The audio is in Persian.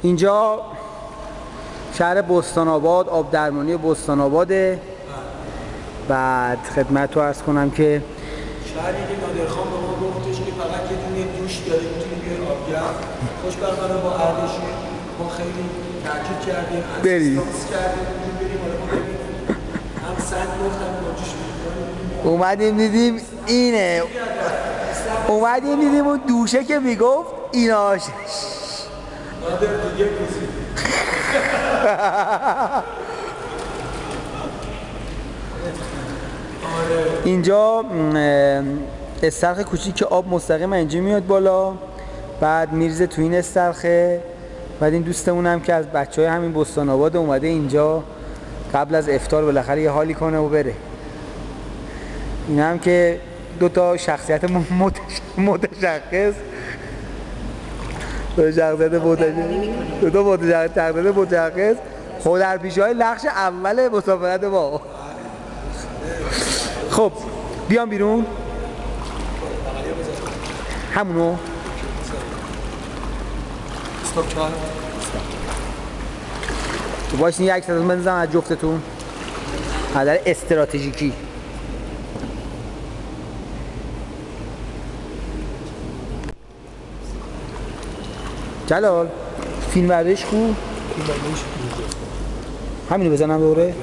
اینجا شهر بستان آباد، آب درمانی بستان آباده. بعد خدمت رو عرض کنم که شهری که نادرخان به ما گفتش که فقط یه دونه دوش داره میتونی بیای آبگرد. خوشبختانه با اردشیر ما خیلی تاکید کردیم، بریم بریم هم سنگ گفتم ناجوش میکنیم. اومدیم دیدیم اینه، اومدیم دیدیم اون دوشه که میگفت ایناش نادر دیگه بزید. اینجا استرخ کوچیک که آب مستقیم اینجا میاد بالا، بعد میرزه تو این استرخه. بعد این دوستمون هم که از بچهای همین بستان آباد اومده اینجا قبل از افطار بالاخره یه حالی کنه و بره. این هم که دو تا شخصیت متشخص خود در پیشهای لخش اول مسافرت ما. خب بیام بیرون همونو تو باشین یک ستون بنزم از جفتتون نظر استراتژیکی. جلال فیلم بردارش کو همینو بزنم دوره.